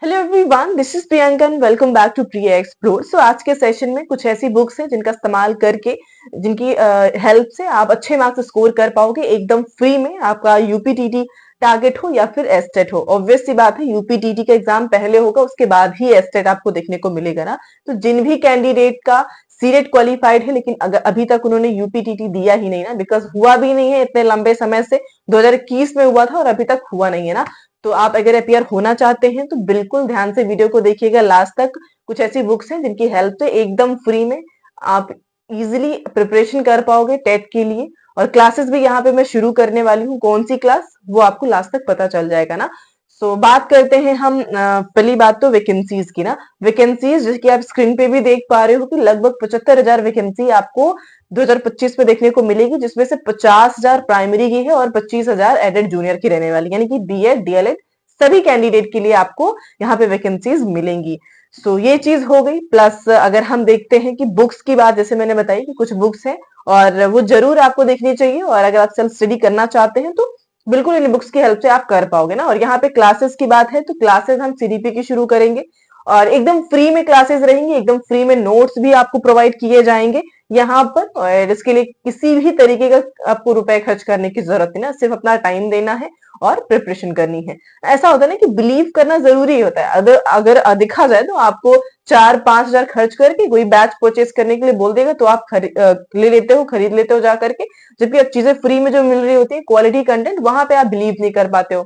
Hello everyone, this is Priyanka and welcome back to Priya explore. So आज के session में कुछ ऐसी बुक्स हैं जिनका इस्तेमाल करके जिनकी हेल्प से आप अच्छे मार्क्स स्कोर कर पाओगे एकदम फ्री में। आपका यूपीटीटी टारगेट हो या फिर एस्टेट हो, ऑब्वियस सी बात है यूपीटीटी का एग्जाम पहले होगा, उसके बाद ही एस्टेट आपको देखने को मिलेगा ना। तो जिन भी कैंडिडेट का सीरेट क्वालिफाइड है लेकिन अगर अभी तक उन्होंने यूपीटीटी दिया ही नहीं ना, बिकॉज हुआ भी नहीं है इतने लंबे समय से, 2021 में हुआ था और अभी तक हुआ नहीं है ना। तो आप अगर अपियर होना चाहते हैं तो बिल्कुल ध्यान से वीडियो को देखिएगा लास्ट तक। कुछ ऐसी बुक्स हैं जिनकी हेल्प से एकदम फ्री में आप इजीली प्रिपरेशन कर पाओगे टेट के लिए। और क्लासेस भी यहाँ पे मैं शुरू करने वाली हूँ, कौन सी क्लास वो आपको लास्ट तक पता चल जाएगा ना। बात करते हैं हम पहली बात तो वैकेंसीज की ना। वैकेंसीज जैसे कि आप स्क्रीन पे भी देख पा रहे हो कि लगभग 75,000 वैकेंसी आपको 2025 में देखने को मिलेगी, जिसमें से 50,000 प्राइमरी की है और 25,000 एडेड जूनियर की रहने वाली, यानी कि बीएड डीएलएड सभी कैंडिडेट के लिए आपको यहाँ पे वैकेंसीज मिलेंगी। ये चीज हो गई। प्लस अगर हम देखते हैं कि बुक्स की बात, जैसे मैंने बताई कि कुछ बुक्स हैं और वो जरूर आपको देखनी चाहिए, और अगर आप सेल्फ स्टडी करना चाहते हैं तो बिल्कुल इन बुक्स की हेल्प से आप कर पाओगे ना। और यहाँ पे क्लासेस की बात है तो क्लासेस हम सीडीपी की शुरू करेंगे और एकदम फ्री में क्लासेस रहेंगी, एकदम फ्री में नोट्स भी आपको प्रोवाइड किए जाएंगे यहाँ पर। और इसके लिए किसी भी तरीके का आपको रुपए खर्च करने की जरूरत नहीं ना, सिर्फ अपना टाइम देना है और प्रिपरेशन करनी है। ऐसा होता है ना कि बिलीव करना जरूरी होता है। अगर अगर देखा जाए तो आपको 4-5 हजार खर्च करके कोई बैच परचेस करने के लिए बोल देगा तो आप ले लेते हो, खरीद लेते हो जा करके, जबकि अब चीजें फ्री में जो मिल रही होती है क्वालिटी कंटेंट, वहां पे आप बिलीव नहीं कर पाते हो।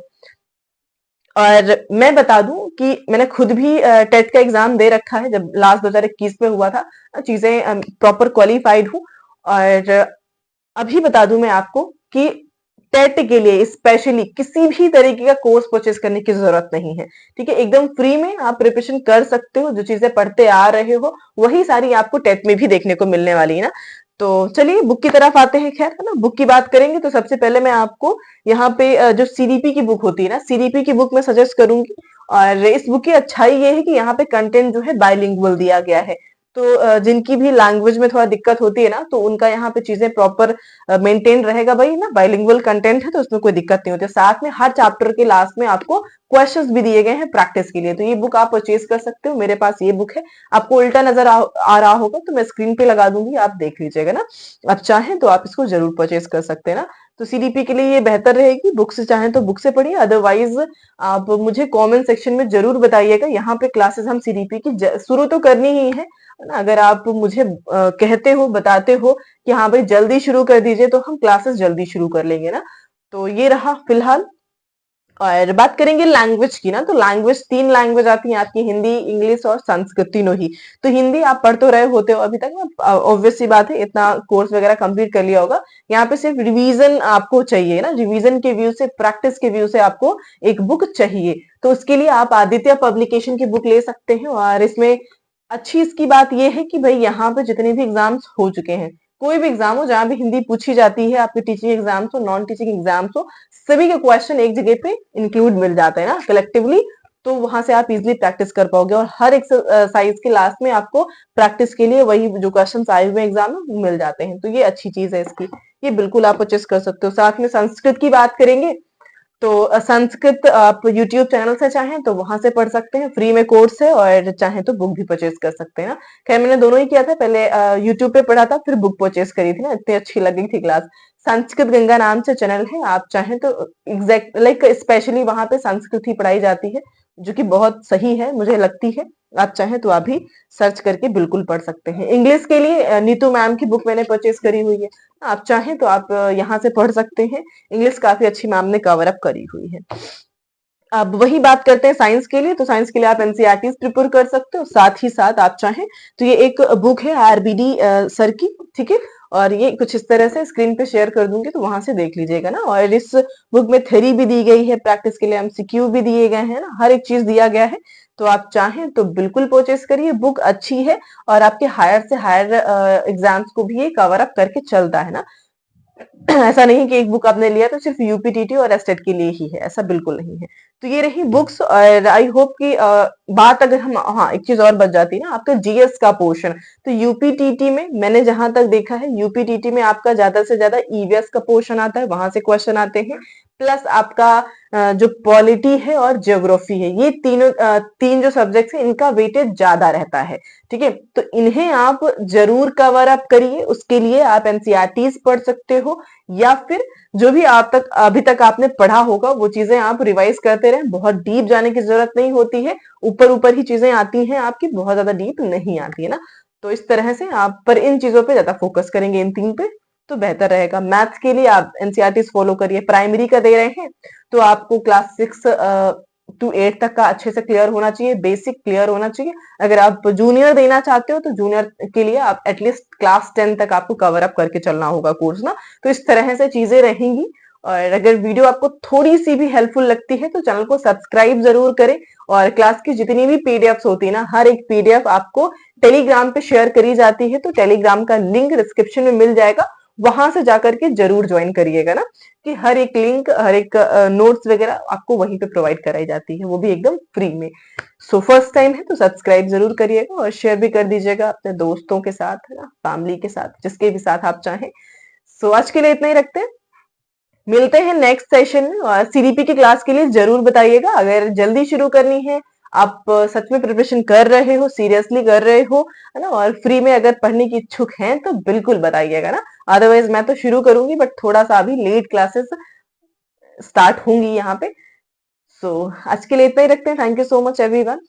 और मैं बता दूं कि मैंने खुद भी टेट का एग्जाम दे रखा है, जब लास्ट 2021 में हुआ था। चीजें प्रॉपर क्वालिफाइड हूँ। और अभी बता दूं मैं आपको कि टेट के लिए स्पेशली किसी भी तरीके का कोर्स परचेस करने की जरूरत नहीं है। ठीक है, एकदम फ्री में आप प्रिपरेशन कर सकते हो। जो चीजें पढ़ते आ रहे हो वही सारी आपको टेट में भी देखने को मिलने वाली है ना। तो चलिए बुक की तरफ आते हैं। खैर है ना, बुक की बात करेंगे तो सबसे पहले मैं आपको यहाँ पे जो सीडीपी की बुक होती है ना, सीडीपी की बुक मैं सजेस्ट करूंगी। और इस बुक की अच्छाई ये है कि यहाँ पे कंटेंट जो है बाइलिंगुअल दिया गया है। तो जिनकी भी लैंग्वेज में थोड़ा दिक्कत होती है ना, तो उनका यहाँ पे चीजें प्रॉपर मेंटेन रहेगा। भाई ना, बाइलिंगुअल कंटेंट है तो उसमें कोई दिक्कत नहीं होती। साथ में हर चैप्टर के लास्ट में आपको क्वेश्चंस भी दिए गए हैं प्रैक्टिस के लिए, तो ये बुक आप परचेज कर सकते हो। मेरे पास ये बुक है। आपको उल्टा नजर आ रहा होगा तो मैं स्क्रीन पे लगा दूंगी, आप देख लीजिएगा ना। आप चाहें तो आप इसको जरूर परचेज कर सकते हैं ना। तो सीडीपी के लिए ये बेहतर रहेगी। बुक से चाहें तो बुक से पढ़िए, अदरवाइज आप मुझे कमेंट सेक्शन में जरूर बताइएगा। यहाँ पे क्लासेस हम सीडीपी की शुरू तो करनी ही है ना। अगर आप मुझे कहते हो, बताते हो कि हाँ भाई जल्दी शुरू कर दीजिए, तो हम क्लासेस जल्दी शुरू कर लेंगे ना। तो ये रहा फिलहाल। और बात करेंगे लैंग्वेज की ना, तो लैंग्वेज 3 लैंग्वेज आती हैं आपकी, हिंदी, इंग्लिश और संस्कृत, तीनों ही। तो हिंदी आप पढ़ तो रहे होते हो अभी तक ना, ऑब्वियस सी बात है, इतना कोर्स वगैरह कंप्लीट कर लिया होगा। यहाँ पे सिर्फ रिवीजन आपको चाहिए ना, रिवीजन के व्यू से, प्रैक्टिस के व्यू से आपको एक बुक चाहिए। तो उसके लिए आप आदित्य पब्लिकेशन की बुक ले सकते हैं। और इसमें अच्छी इसकी बात यह है कि भाई यहाँ पे जितने भी एग्जाम्स हो चुके हैं, कोई भी एग्जाम हो जहां भी हिंदी पूछी जाती है, आपके टीचिंग एग्जाम्स हो, नॉन टीचिंग एग्जाम्स हो, सभी के क्वेश्चन एक जगह पे इंक्लूड मिल जाते हैं ना कलेक्टिवली। तो वहां से आप इजिली प्रैक्टिस कर पाओगे और हर एक्सरसाइज के लास्ट में आपको प्रैक्टिस के लिए वही जो क्वेश्चन आए हुए एग्जाम में वो मिल जाते हैं। तो ये अच्छी चीज है इसकी, ये बिल्कुल आप परचेस कर सकते हो। साथ में संस्कृत की बात करेंगे तो संस्कृत आप यूट्यूब चैनल से चाहें तो वहां से पढ़ सकते हैं, फ्री में कोर्स है, और चाहें तो बुक भी परचेज कर सकते हैं ना। खैर मैंने दोनों ही किया था, पहले यूट्यूब पे पढ़ा था फिर बुक परचेज करी थी ना, इतनी अच्छी लगी थी क्लास। संस्कृत गंगा नाम से चैनल है, आप चाहें तो एग्जैक्ट लाइक स्पेशली वहां पे संस्कृत ही पढ़ाई जाती है, जो कि बहुत सही है मुझे लगती है। आप चाहें तो आप भी सर्च करके बिल्कुल पढ़ सकते हैं। इंग्लिश के लिए नीतू मैम की बुक मैंने परचेज करी हुई है, आप चाहें तो आप यहाँ से पढ़ सकते हैं। इंग्लिश काफी अच्छी मैम ने कवर अप करी हुई है। अब वही बात करते हैं साइंस के लिए, तो साइंस के लिए आप एनसीईआरटी प्रिपेयर कर सकते हो। साथ ही साथ आप चाहें तो ये एक बुक है आरबीडी सर की, ठीक है। और ये कुछ इस तरह से स्क्रीन पे शेयर कर दूंगी तो वहां से देख लीजिएगा ना। और इस बुक में थ्योरी भी दी गई है, प्रैक्टिस के लिए एमसीक्यू भी दिए गए हैं ना, हर एक चीज दिया गया है। तो आप चाहें तो बिल्कुल परचेस करिए, बुक अच्छी है और आपके हायर से हायर एग्जाम्स को भी ये कवर अप करके चलता है ना। ऐसा नहीं कि एक बुक आपने लिया तो सिर्फ यूपीटीटी और एस्टेट के लिए ही है, ऐसा बिल्कुल नहीं है। तो ये रही बुक्स। और आई होप कि बात अगर हम, हाँ एक चीज और बच जाती है ना, आपका जीएस का पोर्शन। तो यूपीटीटी में मैंने जहां तक देखा है, यूपीटीटी में आपका ज्यादा से ज्यादा ईवीएस का पोर्शन आता है, वहां से क्वेश्चन आते हैं। प्लस आपका जो पॉलिटी है और ज्योग्राफी है, ये तीन जो सब्जेक्ट्स हैं इनका वेटेज ज्यादा रहता है। ठीक है, तो इन्हें आप जरूर कवर अप करिए। उसके लिए आप एनसीईआरटीज पढ़ सकते हो, या फिर जो भी आप तक अभी तक आपने पढ़ा होगा वो चीजें आप रिवाइज करते रहें। बहुत डीप जाने की जरूरत नहीं होती है, ऊपर ऊपर ही चीजें आती हैं आपकी, बहुत ज्यादा डीप नहीं आती है ना। तो इस तरह से आप पर इन चीजों पे ज्यादा फोकस करेंगे, इन तीन पे, तो बेहतर रहेगा। मैथ्स के लिए आप एनसीईआरटी फॉलो करिए। प्राइमरी का दे रहे हैं तो आपको क्लास 6 टू 8 तक का अच्छे से क्लियर होना चाहिए, बेसिक क्लियर होना चाहिए। अगर आप जूनियर देना चाहते हो तो जूनियर के लिए आप एटलीस्ट क्लास 10 तक आपको कवर अप करके चलना होगा कोर्स ना। तो इस तरह से चीजें रहेंगी। और अगर वीडियो आपको थोड़ी सी भी हेल्पफुल लगती है तो चैनल को सब्सक्राइब जरूर करें। और क्लास की जितनी भी पीडीएफ्स होती है ना, हर एक पीडीएफ आपको टेलीग्राम पे शेयर करी जाती है, तो टेलीग्राम का लिंक डिस्क्रिप्शन में मिल जाएगा, वहां से जाकर के जरूर ज्वाइन करिएगा ना, कि हर एक लिंक, हर एक नोट्स वगैरह आपको वहीं पे प्रोवाइड कराई जाती है, वो भी एकदम फ्री में। सो फर्स्ट टाइम है तो सब्सक्राइब जरूर करिएगा और शेयर भी कर दीजिएगा अपने दोस्तों के साथ, है ना, फैमिली के साथ, जिसके भी साथ आप चाहें। सो आज के लिए इतना ही रखते हैं, मिलते हैं नेक्स्ट सेशन में। और सीडीपी की क्लास के लिए जरूर बताइएगा। अगर जल्दी शुरू करनी है, आप सच में प्रिपरेशन कर रहे हो, सीरियसली कर रहे हो, है ना, और फ्री में अगर पढ़ने की इच्छुक हैं तो बिल्कुल बताइएगा ना। अदरवाइज मैं तो शुरू करूंगी, बट थोड़ा सा अभी लेट क्लासेस स्टार्ट होंगी यहाँ पे। सो आज के लिए इतना ही रखते हैं। Thank you so much everyone.